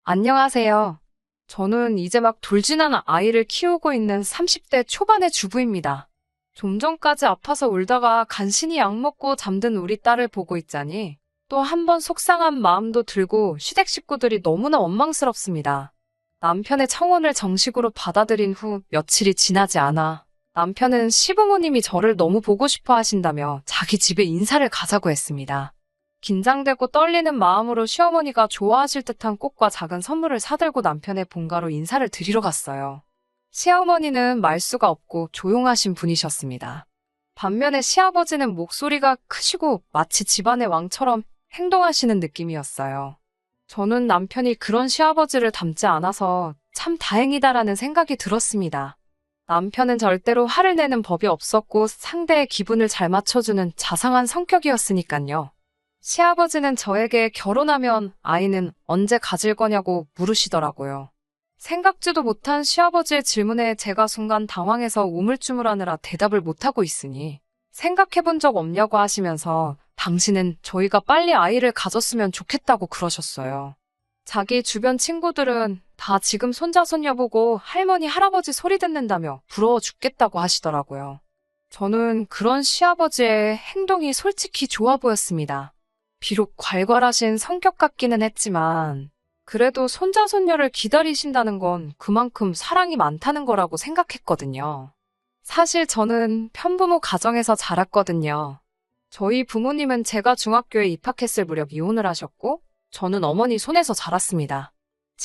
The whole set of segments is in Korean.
안녕하세요. 저는 이제 막 돌진하는 아이를 키우고 있는 30대 초반의 주부입니다. 좀 전까지 아파서 울다가 간신히 약 먹고 잠든 우리 딸을 보고 있자니 또 한 번 속상한 마음도 들고 시댁 식구들이 너무나 원망스럽습니다. 남편의 청혼을 정식으로 받아들인 후 며칠이 지나지 않아 남편은 시부모님이 저를 너무 보고 싶어 하신다며 자기 집에 인사를 가자고 했습니다. 긴장되고 떨리는 마음으로 시어머니가 좋아하실 듯한 꽃과 작은 선물을 사들고 남편의 본가로 인사를 드리러 갔어요. 시어머니는 말수가 없고 조용하신 분이셨습니다. 반면에 시아버지는 목소리가 크시고 마치 집안의 왕처럼 행동하시는 느낌이었어요. 저는 남편이 그런 시아버지를 닮지 않아서 참 다행이다라는 생각이 들었습니다. 남편은 절대로 화를 내는 법이 없었고 상대의 기분을 잘 맞춰주는 자상한 성격이었으니까요. 시아버지는 저에게 결혼하면 아이는 언제 가질 거냐고 물으시더라고요. 생각지도 못한 시아버지의 질문에 제가 순간 당황해서 우물쭈물하느라 대답을 못하고 있으니 생각해본 적 없냐고 하시면서 당신은 저희가 빨리 아이를 가졌으면 좋겠다고 그러셨어요. 자기 주변 친구들은 다 지금 손자 손녀 보고 할머니 할아버지 소리 듣는다며 부러워 죽겠다고 하시더라고요. 저는 그런 시아버지의 행동이 솔직히 좋아 보였습니다. 비록 괄괄하신 성격 같기는 했지만 그래도 손자 손녀를 기다리신다는 건 그만큼 사랑이 많다는 거라고 생각했거든요. 사실 저는 편부모 가정에서 자랐거든요. 저희 부모님은 제가 중학교에 입학했을 무렵 이혼을 하셨고 저는 어머니 손에서 자랐습니다.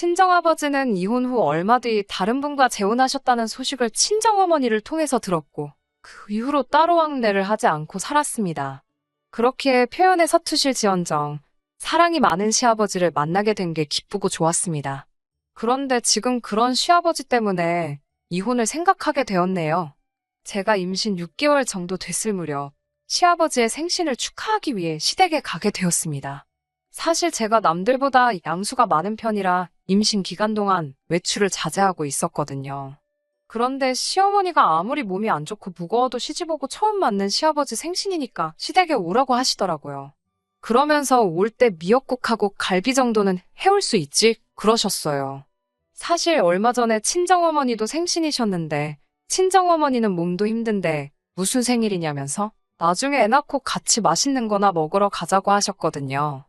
친정아버지는 이혼 후 얼마 뒤 다른 분과 재혼하셨다는 소식을 친정어머니를 통해서 들었고 그 이후로 따로 왕래를 하지 않고 살았습니다. 그렇게 표현에 서투실지언정 사랑이 많은 시아버지를 만나게 된 게 기쁘고 좋았습니다. 그런데 지금 그런 시아버지 때문에 이혼을 생각하게 되었네요. 제가 임신 6개월 정도 됐을 무렵 시아버지의 생신을 축하하기 위해 시댁에 가게 되었습니다. 사실 제가 남들보다 양수가 많은 편이라 임신 기간 동안 외출을 자제하고 있었거든요. 그런데 시어머니가 아무리 몸이 안 좋고 무거워도 시집오고 처음 맞는 시아버지 생신이니까 시댁에 오라고 하시더라고요. 그러면서 올 때 미역국하고 갈비 정도는 해올 수 있지? 그러셨어요. 사실 얼마 전에 친정어머니도 생신이셨는데 친정어머니는 몸도 힘든데 무슨 생일이냐면서 나중에 애 낳고 같이 맛있는 거나 먹으러 가자고 하셨거든요.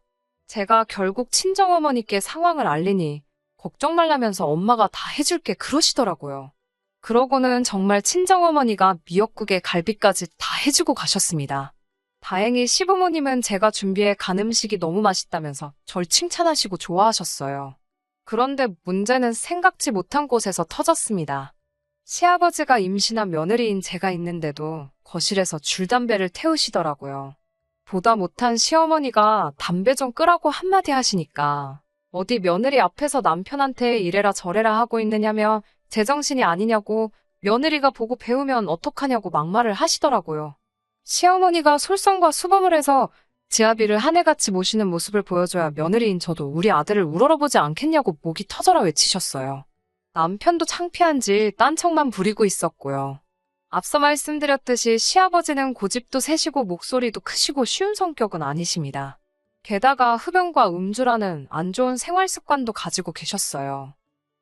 제가 결국 친정어머니께 상황을 알리니 걱정 말라면서 엄마가 다 해줄게 그러시더라고요. 그러고는 정말 친정어머니가 미역국에 갈비까지 다 해주고 가셨습니다. 다행히 시부모님은 제가 준비해 간 음식이 너무 맛있다면서 절 칭찬하시고 좋아하셨어요. 그런데 문제는 생각지 못한 곳에서 터졌습니다. 시아버지가 임신한 며느리인 제가 있는데도 거실에서 줄담배를 태우시더라고요. 보다 못한 시어머니가 담배 좀 끄라고 한마디 하시니까 어디 며느리 앞에서 남편한테 이래라 저래라 하고 있느냐며 제정신이 아니냐고 며느리가 보고 배우면 어떡하냐고 막말을 하시더라고요. 시어머니가 솔선과 수범을 해서 지아비를 하늘같이 모시는 모습을 보여줘야 며느리인 저도 우리 아들을 우러러보지 않겠냐고 목이 터져라 외치셨어요. 남편도 창피한지 딴청만 부리고 있었고요. 앞서 말씀드렸듯이 시아버지는 고집도 세시고 목소리도 크시고 쉬운 성격은 아니십니다. 게다가 흡연과 음주라는 안 좋은 생활 습관도 가지고 계셨어요.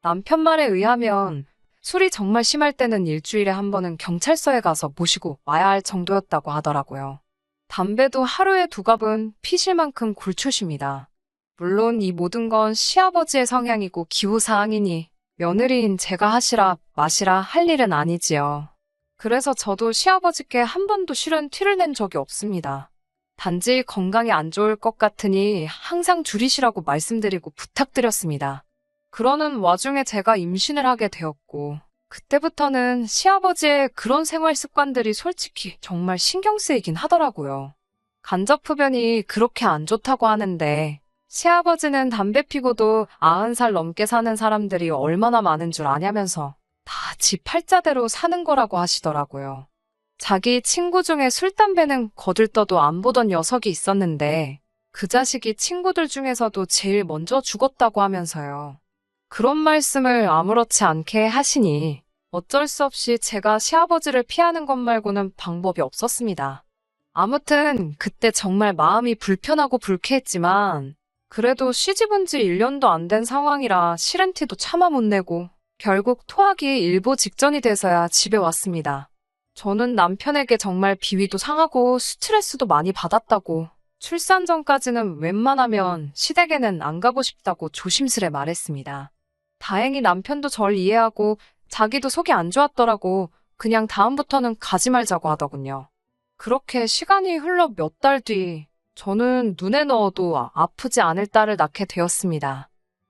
남편 말에 의하면 술이 정말 심할 때는 일주일에 한 번은 경찰서에 가서 모시고 와야 할 정도였다고 하더라고요. 담배도 하루에 2갑은 피실 만큼 골초십니다. 물론 이 모든 건 시아버지의 성향이고 기호사항이니 며느리인 제가 하시라 마시라 할 일은 아니지요. 그래서 저도 시아버지께 한 번도 실은 티를 낸 적이 없습니다. 단지 건강이 안 좋을 것 같으니 항상 줄이시라고 말씀드리고 부탁드렸습니다. 그러는 와중에 제가 임신을 하게 되었고 그때부터는 시아버지의 그런 생활 습관들이 솔직히 정말 신경 쓰이긴 하더라고요. 간접흡연이 그렇게 안 좋다고 하는데 시아버지는 담배 피고도 90살 넘게 사는 사람들이 얼마나 많은 줄 아냐면서 다 지 팔자대로 사는 거라고 하시더라고요. 자기 친구 중에 술, 담배는 거들떠도 안 보던 녀석이 있었는데 그 자식이 친구들 중에서도 제일 먼저 죽었다고 하면서요. 그런 말씀을 아무렇지 않게 하시니 어쩔 수 없이 제가 시아버지를 피하는 것 말고는 방법이 없었습니다. 아무튼 그때 정말 마음이 불편하고 불쾌했지만 그래도 시집온 지 1년도 안 된 상황이라 싫은 티도 차마 못 내고 결국 토하기 일보 직전이 돼서야 집에 왔습니다. 저는 남편에게 정말 비위도 상하고 스트레스도 많이 받았다고, 출산 전까지는 웬만하면 시댁에는 안 가고 싶다고 조심스레 말했습니다. 다행히 남편도 절 이해하고 자기도 속이 안 좋았더라고 그냥 다음부터는 가지 말자고 하더군요. 그렇게 시간이 흘러 몇 달 뒤, 저는 눈에 넣어도 아프지 않을 딸을 낳게 되었습니다.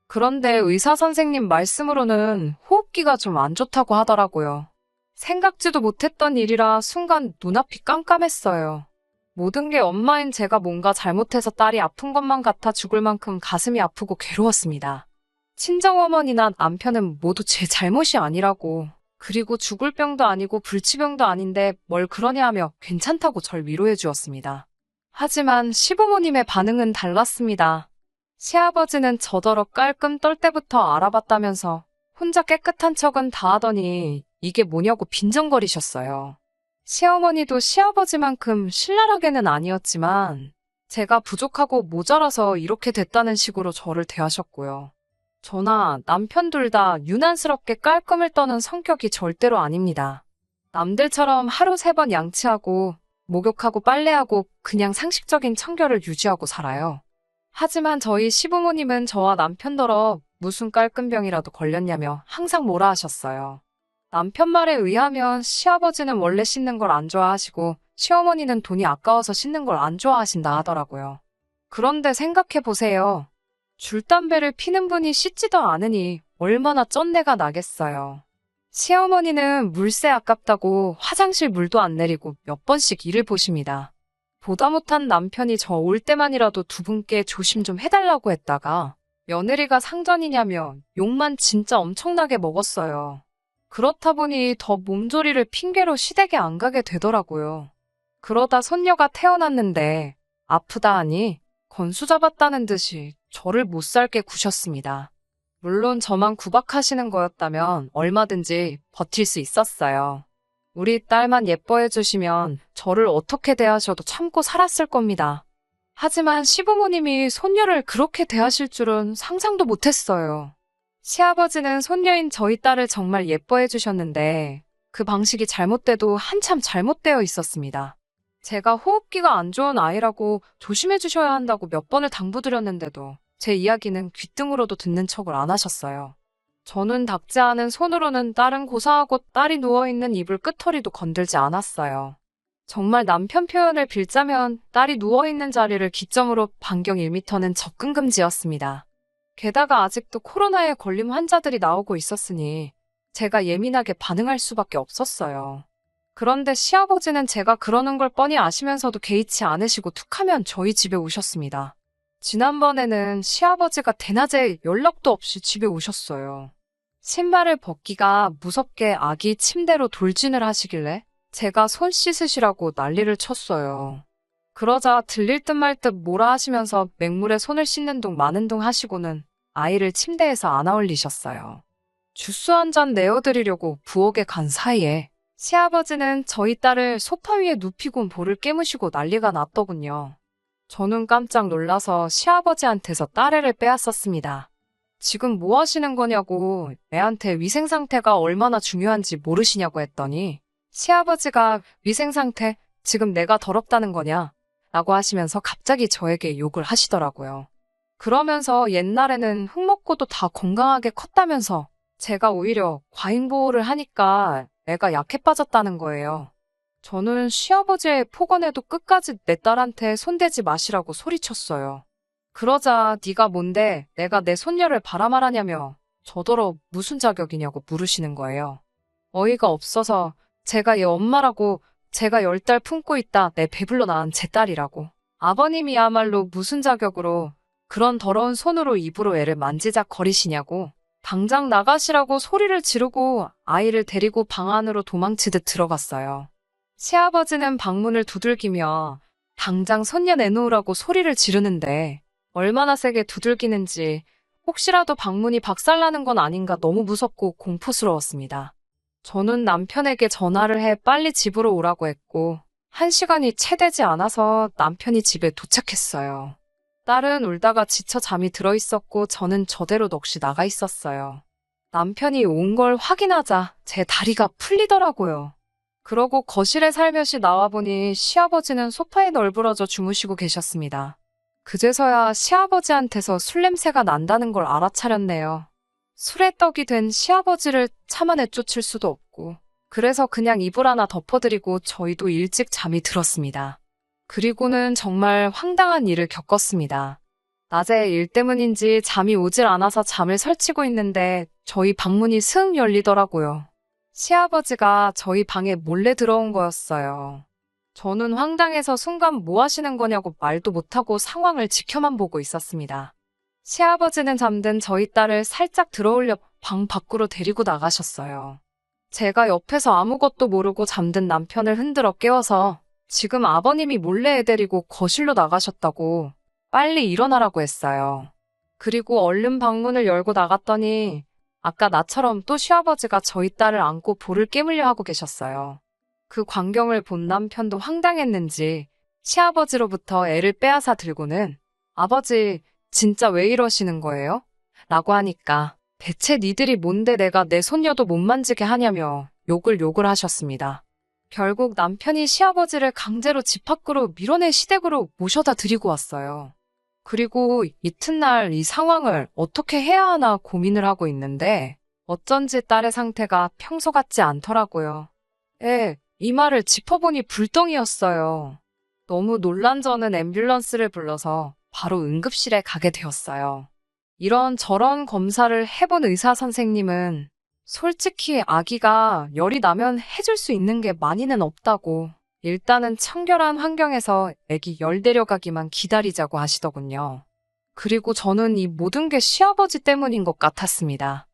그런데 의사 선생님 말씀으로는 호흡기가 좀 안 좋다고 하더라고요. 생각지도 못했던 일이라 순간 눈앞이 깜깜했어요. 모든 게 엄마인 제가 뭔가 잘못해서 딸이 아픈 것만 같아 죽을 만큼 가슴이 아프고 괴로웠습니다. 친정어머니나 남편은 모두 제 잘못이 아니라고, 그리고 죽을 병도 아니고 불치병도 아닌데 뭘 그러냐 하며 괜찮다고 절 위로해 주었습니다. 하지만 시부모님의 반응은 달랐습니다. 시아버지는 저더러 깔끔 떨 때부터 알아봤다면서 혼자 깨끗한 척은 다 하더니 이게 뭐냐고 빈정거리셨어요. 시어머니도 시아버지만큼 신랄하게는 아니었지만 제가 부족하고 모자라서 이렇게 됐다는 식으로 저를 대하셨고요. 저나 남편 둘 다 유난스럽게 깔끔을 떠는 성격이 절대로 아닙니다. 남들처럼 하루 3번 양치하고 목욕하고 빨래하고 그냥 상식적인 청결을 유지하고 살아요. 하지만 저희 시부모님은 저와 남편더러 무슨 깔끔병이라도 걸렸냐며 항상 뭐라 하셨어요. 남편 말에 의하면 시아버지는 원래 씻는 걸 안 좋아하시고 시어머니는 돈이 아까워서 씻는 걸 안 좋아하신다 하더라고요. 그런데 생각해 보세요. 줄담배를 피는 분이 씻지도 않으니 얼마나 쩐내가 나겠어요. 시어머니는 물세 아깝다고 화장실 물도 안 내리고 몇 번씩 일을 보십니다. 보다 못한 남편이 저 올 때만이라도 두 분께 조심 좀 해달라고 했다가 며느리가 상전이냐며 욕만 진짜 엄청나게 먹었어요. 그렇다 보니 더 몸조리를 핑계로 시댁에 안 가게 되더라고요. 그러다 손녀가 태어났는데 아프다 하니 건수 잡았다는 듯이 저를 못 살게 구셨습니다. 물론 저만 구박하시는 거였다면 얼마든지 버틸 수 있었어요. 우리 딸만 예뻐해 주시면 저를 어떻게 대하셔도 참고 살았을 겁니다. 하지만 시부모님이 손녀를 그렇게 대하실 줄은 상상도 못했어요. 시아버지는 손녀인 저희 딸을 정말 예뻐해 주셨는데 그 방식이 잘못돼도 한참 잘못되어 있었습니다. 제가 호흡기가 안 좋은 아이라고 조심해 주셔야 한다고 몇 번을 당부드렸는데도 제 이야기는 귓등으로도 듣는 척을 안 하셨어요. 저는 닿지 않은 손으로는 딸은 고사하고 딸이 누워있는 이불 끝허리도 건들지 않았어요. 정말 남편 표현을 빌자면 딸이 누워있는 자리를 기점으로 반경 1m는 접근 금지였습니다. 게다가 아직도 코로나에 걸린 환자들이 나오고 있었으니 제가 예민하게 반응할 수밖에 없었어요. 그런데 시아버지는 제가 그러는 걸 뻔히 아시면서도 개의치 않으시고 툭하면 저희 집에 오셨습니다. 지난번에는 시아버지가 대낮에 연락도 없이 집에 오셨어요. 신발을 벗기가 무섭게 아기 침대로 돌진을 하시길래 제가 손 씻으시라고 난리를 쳤어요. 그러자 들릴 듯 말 듯 뭐라 하시면서 맹물에 손을 씻는 둥 마는 둥 하시고는 아이를 침대에서 안아 올리셨어요. 주스 한 잔 내어드리려고 부엌에 간 사이에 시아버지는 저희 딸을 소파 위에 눕히고 볼을 깨무시고 난리가 났더군요. 저는 깜짝 놀라서 시아버지한테서 딸애를 빼앗았습니다. 지금 뭐 하시는 거냐고, 애한테 위생 상태가 얼마나 중요한지 모르시냐고 했더니 시아버지가 위생 상태, 지금 내가 더럽다는 거냐? 라고 하시면서 갑자기 저에게 욕을 하시더라고요. 그러면서 옛날에는 흙 먹고도 다 건강하게 컸다면서 제가 오히려 과잉 보호를 하니까 애가 약해 빠졌다는 거예요. 저는 시아버지의 폭언에도 끝까지 내 딸한테 손대지 마시라고 소리쳤어요. 그러자 네가 뭔데 내가 내 손녀를 바라말하냐며 저더러 무슨 자격이냐고 물으시는 거예요. 어이가 없어서 제가 얘 엄마라고, 제가 10달 품고 있다 내 배불러 낳은 제 딸이라고. 아버님이야말로 무슨 자격으로 그런 더러운 손으로 입으로 애를 만지작거리시냐고. 당장 나가시라고 소리를 지르고 아이를 데리고 방 안으로 도망치듯 들어갔어요. 시아버지는 방문을 두들기며 당장 손녀 내놓으라고 소리를 지르는데 얼마나 세게 두들기는지 혹시라도 방문이 박살나는 건 아닌가 너무 무섭고 공포스러웠습니다. 저는 남편에게 전화를 해 빨리 집으로 오라고 했고 1시간이 채 되지 않아서 남편이 집에 도착했어요. 딸은 울다가 지쳐 잠이 들어 있었고 저는 저대로 넋이 나가 있었어요. 남편이 온 걸 확인하자 제 다리가 풀리더라고요. 그러고 거실에 살며시 나와보니 시아버지는 소파에 널브러져 주무시고 계셨습니다. 그제서야 시아버지한테서 술 냄새가 난다는 걸 알아차렸네요. 술에 떡이 된 시아버지를 차마 내쫓을 수도 없고 그래서 그냥 이불 하나 덮어드리고 저희도 일찍 잠이 들었습니다. 그리고는 정말 황당한 일을 겪었습니다. 낮에 일 때문인지 잠이 오질 않아서 잠을 설치고 있는데 저희 방문이 스흥 열리더라고요. 시아버지가 저희 방에 몰래 들어온 거였어요. 저는 황당해서 순간 뭐 하시는 거냐고 말도 못하고 상황을 지켜만 보고 있었습니다. 시아버지는 잠든 저희 딸을 살짝 들어올려 방 밖으로 데리고 나가셨어요. 제가 옆에서 아무것도 모르고 잠든 남편을 흔들어 깨워서 지금 아버님이 몰래 애 데리고 거실로 나가셨다고 빨리 일어나라고 했어요. 그리고 얼른 방문을 열고 나갔더니 아까 나처럼 또 시아버지가 저희 딸을 안고 볼을 깨물려 하고 계셨어요. 그 광경을 본 남편도 황당했는지 시아버지로부터 애를 빼앗아 들고는 아버지, 진짜 왜 이러시는 거예요? 라고 하니까 대체 니들이 뭔데 내가 내 손녀도 못 만지게 하냐며 욕을 하셨습니다. 결국 남편이 시아버지를 강제로 집 밖으로 밀어내 시댁으로 모셔다 드리고 왔어요. 그리고 이튿날 이 상황을 어떻게 해야 하나 고민을 하고 있는데 어쩐지 딸의 상태가 평소 같지 않더라고요. 이 말을 짚어보니 불똥이었어요. 너무 놀란 저는 앰뷸런스를 불러서 바로 응급실에 가게 되었어요. 이런저런 검사를 해본 의사 선생님은 솔직히 아기가 열이 나면 해줄 수 있는 게 많이는 없다고 일단은 청결한 환경에서 아기 열 데려가기만 기다리자고 하시더군요. 그리고 저는 이 모든 게 시아버지 때문인 것 같았습니다.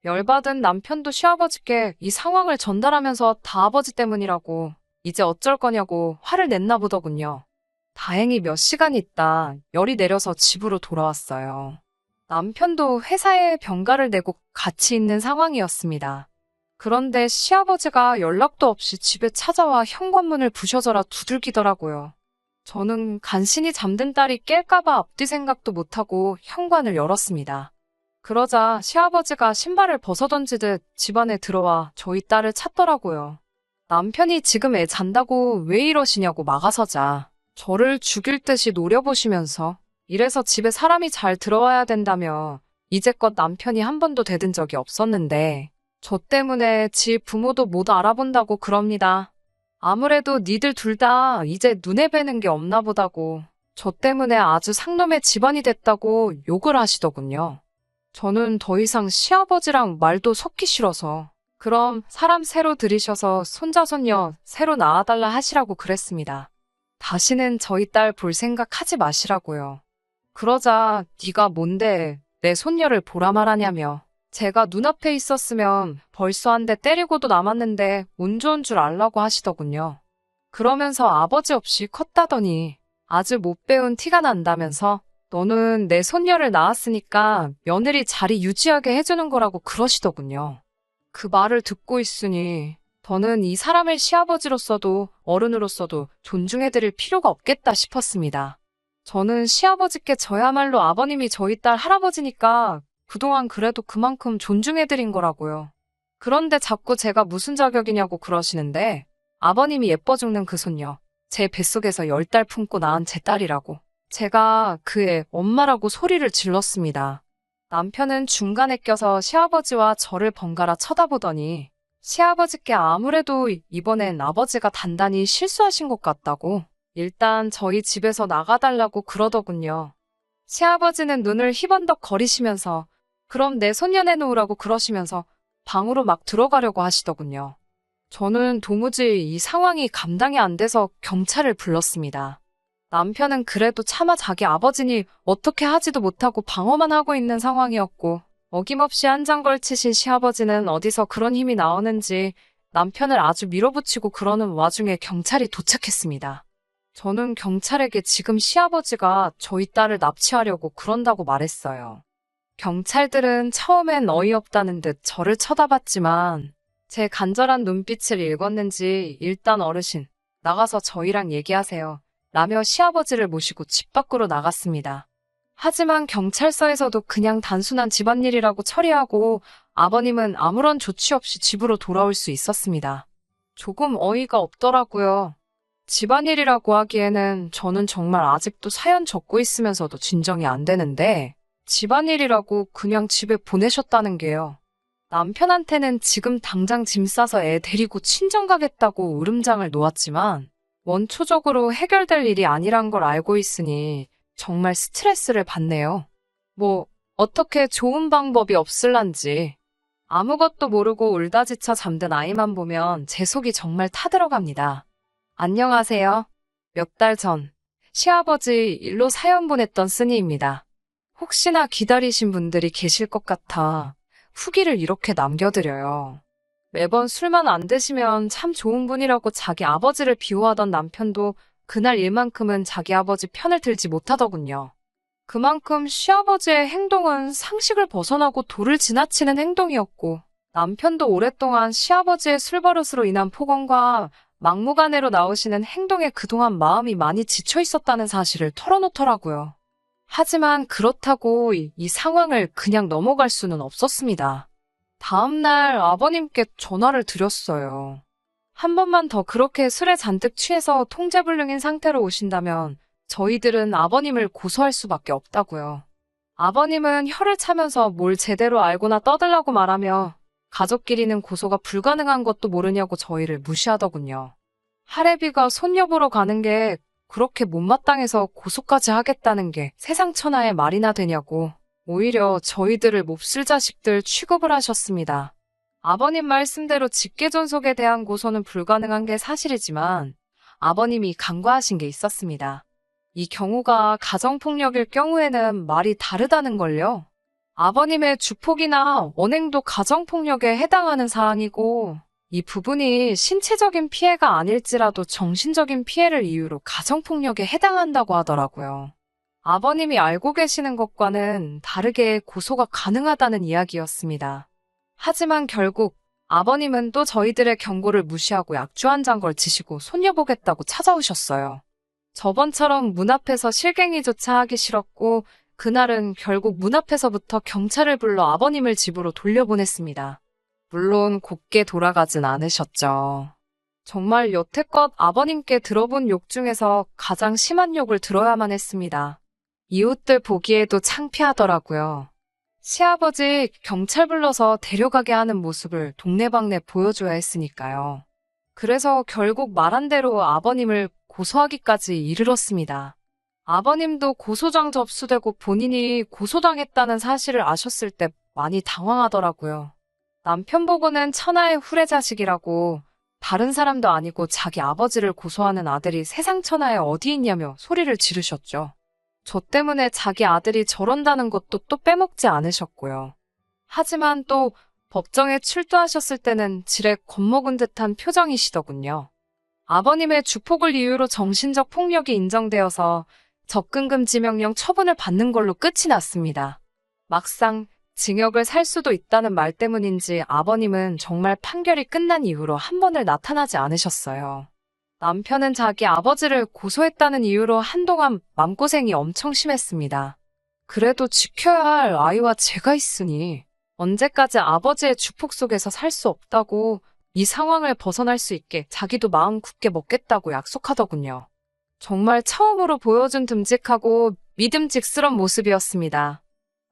열받은 남편도 시아버지께 이 상황을 전달하면서 다 아버지 때문이라고 이제 어쩔 거냐고 화를 냈나 보더군요. 다행히 몇 시간 있다 열이 내려서 집으로 돌아왔어요. 남편도 회사에 병가를 내고 같이 있는 상황이었습니다. 그런데 시아버지가 연락도 없이 집에 찾아와 현관문을 부셔져라 두들기더라고요. 저는 간신히 잠든 딸이 깰까봐 앞뒤 생각도 못하고 현관을 열었습니다. 그러자 시아버지가 신발을 벗어던지듯 집 안에 들어와 저희 딸을 찾더라고요. 남편이 지금 애 잔다고 왜 이러시냐고 막아서자 저를 죽일 듯이 노려보시면서 이래서 집에 사람이 잘 들어와야 된다며 이제껏 남편이 한 번도 대든 적이 없었는데 저 때문에 지 부모도 못 알아본다고 그럽니다. 아무래도 니들 둘 다 이제 눈에 뵈는 게 없나 보다고 저 때문에 아주 상놈의 집안이 됐다고 욕을 하시더군요. 저는 더 이상 시아버지랑 말도 섞기 싫어서 그럼 사람 새로 들이셔서 손자 손녀 새로 낳아달라 하시라고 그랬습니다. 다시는 저희 딸 볼 생각 하지 마시라고요. 그러자 네가 뭔데 내 손녀를 보라 말하냐며 제가 눈앞에 있었으면 벌써 한 대 때리고도 남았는데 운 좋은 줄 알라고 하시더군요. 그러면서 아버지 없이 컸다더니 아주 못 배운 티가 난다면서 너는 내 손녀를 낳았으니까 며느리 자리 유지하게 해주는 거라고 그러시더군요. 그 말을 듣고 있으니 더는 이 사람을 시아버지로서도 어른으로서도 존중해드릴 필요가 없겠다 싶었습니다. 저는 시아버지께 저야말로 아버님이 저희 딸 할아버지니까 그동안 그래도 그만큼 존중해드린 거라고요. 그런데 자꾸 제가 무슨 자격이냐고 그러시는데 아버님이 예뻐 죽는 그 손녀, 제 뱃속에서 10달 품고 낳은 제 딸이라고. 제가 그 애 엄마라고 소리를 질렀습니다. 남편은 중간에 껴서 시아버지와 저를 번갈아 쳐다보더니 시아버지께 아무래도 이번엔 아버지가 단단히 실수하신 것 같다고 일단 저희 집에서 나가달라고 그러더군요. 시아버지는 눈을 희번덕 거리시면서 그럼 내 손녀 내놓으라고 그러시면서 방으로 막 들어가려고 하시더군요. 저는 도무지 이 상황이 감당이 안 돼서 경찰을 불렀습니다. 남편은 그래도 차마 자기 아버지니 어떻게 하지도 못하고 방어만 하고 있는 상황이었고 어김없이 한 장 걸치신 시아버지는 어디서 그런 힘이 나오는지 남편을 아주 밀어붙이고 그러는 와중에 경찰이 도착했습니다. 저는 경찰에게 지금 시아버지가 저희 딸을 납치하려고 그런다고 말했어요. 경찰들은 처음엔 어이없다는 듯 저를 쳐다봤지만 제 간절한 눈빛을 읽었는지 일단 어르신, 나가서 저희랑 얘기하세요. 라며 시아버지를 모시고 집 밖으로 나갔습니다. 하지만 경찰서에서도 그냥 단순한 집안일이라고 처리하고 아버님은 아무런 조치 없이 집으로 돌아올 수 있었습니다. 조금 어이가 없더라고요. 집안일이라고 하기에는 저는 정말 아직도 사연 적고 있으면서도 진정이 안 되는데 집안일이라고 그냥 집에 보내셨다는 게요. 남편한테는 지금 당장 짐 싸서 애 데리고 친정 가겠다고 으름장을 놓았지만 원초적으로 해결될 일이 아니란 걸 알고 있으니 정말 스트레스를 받네요. 뭐 어떻게 좋은 방법이 없을란지. 아무것도 모르고 울다 지쳐 잠든 아이만 보면 제 속이 정말 타들어갑니다. 안녕하세요. 몇 달 전 시아버지 일로 사연 보냈던 쓰니입니다. 혹시나 기다리신 분들이 계실 것 같아 후기를 이렇게 남겨드려요. 매번 술만 안 드시면 참 좋은 분이라고 자기 아버지를 비호하던 남편도 그날 일만큼은 자기 아버지 편을 들지 못하더군요. 그만큼 시아버지의 행동은 상식을 벗어나고 도를 지나치는 행동이었고 남편도 오랫동안 시아버지의 술버릇으로 인한 폭언과 막무가내로 나오시는 행동에 그동안 마음이 많이 지쳐 있었다는 사실을 털어놓더라고요. 하지만 그렇다고 이 상황을 그냥 넘어갈 수는 없었습니다. 다음날 아버님께 전화를 드렸어요. 한 번만 더 그렇게 술에 잔뜩 취해서 통제불능인 상태로 오신다면 저희들은 아버님을 고소할 수밖에 없다고요. 아버님은 혀를 차면서 뭘 제대로 알고나 떠들라고 말하며 가족끼리는 고소가 불가능한 것도 모르냐고 저희를 무시하더군요. 할애비가 손녀 보러 가는 게 그렇게 못마땅해서 고소까지 하겠다는 게 세상 천하의 말이나 되냐고 오히려 저희들을 몹쓸 자식들 취급을 하셨습니다. 아버님 말씀대로 직계존속에 대한 고소는 불가능한 게 사실이지만 아버님이 간과하신 게 있었습니다. 이 경우가 가정폭력일 경우에는 말이 다르다는 걸요. 아버님의 주폭이나 언행도 가정폭력에 해당하는 사안이고 이 부분이 신체적인 피해가 아닐지라도 정신적인 피해를 이유로 가정폭력에 해당한다고 하더라고요. 아버님이 알고 계시는 것과는 다르게 고소가 가능하다는 이야기였습니다. 하지만 결국 아버님은 또 저희들의 경고를 무시하고 약주 한 잔 걸치시고 손녀 보겠다고 찾아오셨어요. 저번처럼 문 앞에서 실갱이조차 하기 싫었고 그날은 결국 문 앞에서부터 경찰을 불러 아버님을 집으로 돌려보냈습니다. 물론 곱게 돌아가진 않으셨죠. 정말 여태껏 아버님께 들어본 욕 중에서 가장 심한 욕을 들어야만 했습니다. 이웃들 보기에도 창피하더라고요. 시아버지 경찰 불러서 데려가게 하는 모습을 동네방네 보여줘야 했으니까요. 그래서 결국 말한 대로 아버님을 고소하기까지 이르렀습니다. 아버님도 고소장 접수되고 본인이 고소당했다는 사실을 아셨을 때 많이 당황하더라고요. 남편 보고는 천하의 후레자식이라고 다른 사람도 아니고 자기 아버지를 고소하는 아들이 세상 천하에 어디 있냐며 소리를 지르셨죠. 저 때문에 자기 아들이 저런다는 것도 또 빼먹지 않으셨고요. 하지만 또 법정에 출두하셨을 때는 지레 겁먹은 듯한 표정이시더군요. 아버님의 주폭을 이유로 정신적 폭력이 인정되어서 접근금지 명령 처분을 받는 걸로 끝이 났습니다. 막상 징역을 살 수도 있다는 말 때문인지 아버님은 정말 판결이 끝난 이후로 한 번을 나타나지 않으셨어요. 남편은 자기 아버지를 고소했다는 이유로 한동안 맘고생이 엄청 심했습니다. 그래도 지켜야 할 아이와 제가 있으니 언제까지 아버지의 주폭 속에서 살 수 없다고 이 상황을 벗어날 수 있게 자기도 마음 굳게 먹겠다고 약속하더군요. 정말 처음으로 보여준 듬직하고 믿음직스러운 모습이었습니다.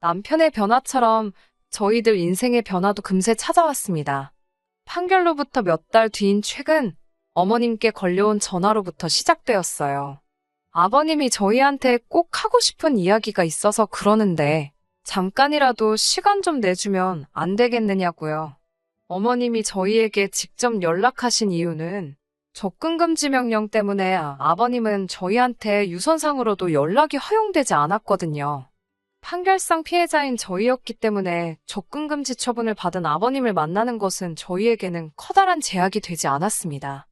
남편의 변화처럼 저희들 인생의 변화도 금세 찾아왔습니다. 판결로부터 몇 달 뒤인 최근 어머님께 걸려온 전화로부터 시작되었어요. 아버님이 저희한테 꼭 하고 싶은 이야기가 있어서 그러는데 잠깐이라도 시간 좀 내주면 안 되겠느냐고요. 어머님이 저희에게 직접 연락하신 이유는 접근금지 명령 때문에 아버님은 저희한테 유선상으로도 연락이 허용되지 않았거든요. 판결상 피해자인 저희였기 때문에 접근금지 처분을 받은 아버님을 만나는 것은 저희에게는 커다란 제약이 되지 않았습니다.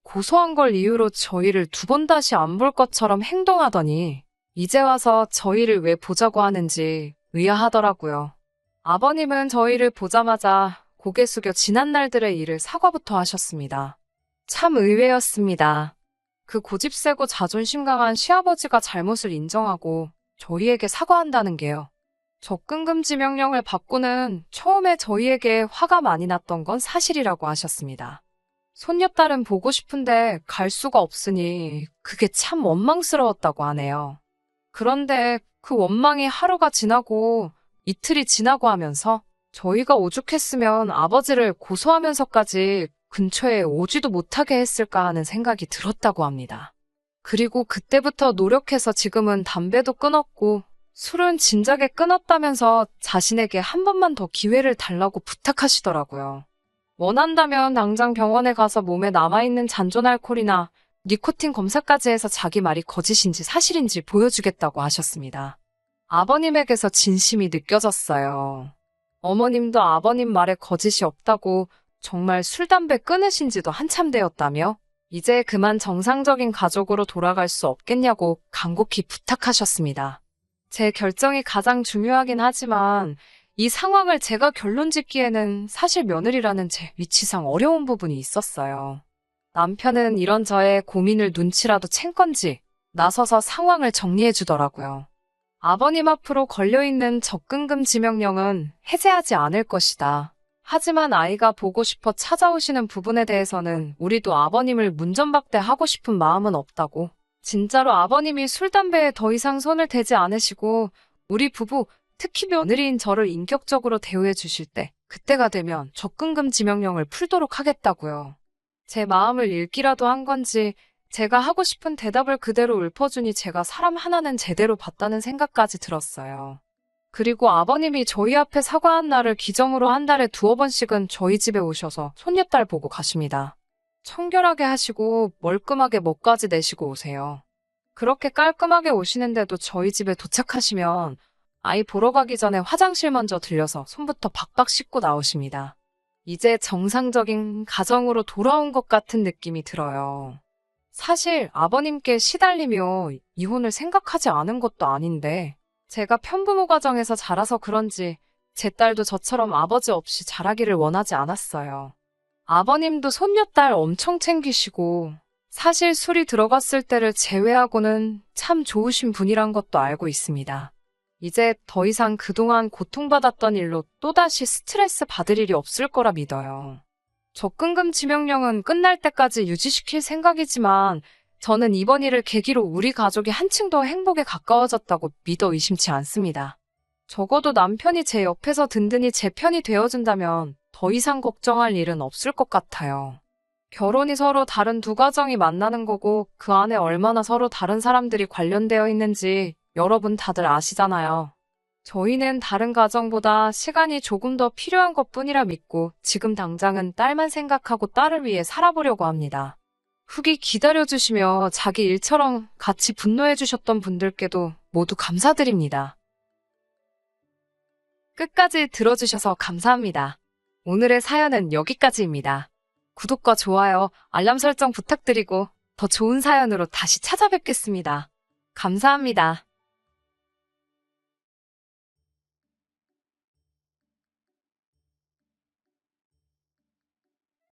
고소한 걸 이유로 저희를 두 번 다시 안 볼 것처럼 행동하더니 이제 와서 저희를 왜 보자고 하는지 의아하더라고요. 아버님은 저희를 보자마자 고개 숙여 지난 날들의 일을 사과부터 하셨습니다. 참 의외였습니다. 그 고집세고 자존심 강한 시아버지가 잘못을 인정하고 저희에게 사과한다는 게요. 접근금지 명령을 받고는 처음에 저희에게 화가 많이 났던 건 사실이라고 하셨습니다. 손녀딸은 보고 싶은데 갈 수가 없으니 그게 참 원망스러웠다고 하네요. 그런데 그 원망이 하루가 지나고 이틀이 지나고 하면서 저희가 오죽했으면 아버지를 고소하면서까지 근처에 오지도 못하게 했을까 하는 생각이 들었다고 합니다. 그리고 그때부터 노력해서 지금은 담배도 끊었고 술은 진작에 끊었다면서 자신에게 한 번만 더 기회를 달라고 부탁하시더라고요. 원한다면 당장 병원에 가서 몸에 남아있는 잔존 알코올이나 니코틴 검사까지 해서 자기 말이 거짓인지 사실인지 보여주겠다고 하셨습니다. 아버님에게서 진심이 느껴졌어요. 어머님도 아버님 말에 거짓이 없다고 정말 술, 담배 끊으신 지도 한참 되었다며 이제 그만 정상적인 가족으로 돌아갈 수 없겠냐고 간곡히 부탁하셨습니다. 제 결정이 가장 중요하긴 하지만 이 상황을 제가 결론 짓기에는 사실 며느리라는 제 위치상 어려운 부분이 있었어요. 남편은 이런 저의 고민을 눈치라도 챈 건지 나서서 상황을 정리해 주더라고요. 아버님 앞으로 걸려있는 접근금지 명령은 해제하지 않을 것이다. 하지만 아이가 보고 싶어 찾아오시는 부분에 대해서는 우리도 아버님을 문전박대하고 싶은 마음은 없다고. 진짜로 아버님이 술, 담배에 더 이상 손을 대지 않으시고 우리 부부, 특히 며느리인 저를 인격적으로 대우해 주실 때 그때가 되면 접근금지 명령을 풀도록 하겠다고요. 제 마음을 읽기라도 한 건지 제가 하고 싶은 대답을 그대로 읊어주니 제가 사람 하나는 제대로 봤다는 생각까지 들었어요. 그리고 아버님이 저희 앞에 사과한 날을 기점으로 한 달에 2-3번씩은 저희 집에 오셔서 손녀딸 보고 가십니다. 청결하게 하시고 멀끔하게 먹까지 내시고 오세요. 그렇게 깔끔하게 오시는데도 저희 집에 도착하시면 아이 보러 가기 전에 화장실 먼저 들려서 손부터 박박 씻고 나오십니다. 이제 정상적인 가정으로 돌아온 것 같은 느낌이 들어요. 사실 아버님께 시달리며 이혼을 생각하지 않은 것도 아닌데 제가 편부모 가정에서 자라서 그런지 제 딸도 저처럼 아버지 없이 자라기를 원하지 않았어요. 아버님도 손녀딸 엄청 챙기시고 사실 술이 들어갔을 때를 제외하고는 참 좋으신 분이란 것도 알고 있습니다. 이제 더 이상 그동안 고통받았던 일로 또다시 스트레스 받을 일이 없을 거라 믿어요. 접근금지 명령은 끝날 때까지 유지시킬 생각이지만 저는 이번 일을 계기로 우리 가족이 한층 더 행복에 가까워졌다고 믿어 의심치 않습니다. 적어도 남편이 제 옆에서 든든히 제 편이 되어준다면 더 이상 걱정할 일은 없을 것 같아요. 결혼이 서로 다른 두 가정이 만나는 거고 그 안에 얼마나 서로 다른 사람들이 관련되어 있는지 여러분 다들 아시잖아요. 저희는 다른 가정보다 시간이 조금 더 필요한 것뿐이라 믿고 지금 당장은 딸만 생각하고 딸을 위해 살아보려고 합니다. 후기 기다려주시며 자기 일처럼 같이 분노해주셨던 분들께도 모두 감사드립니다. 끝까지 들어주셔서 감사합니다. 오늘의 사연은 여기까지입니다. 구독과 좋아요, 알람 설정 부탁드리고 더 좋은 사연으로 다시 찾아뵙겠습니다. 감사합니다.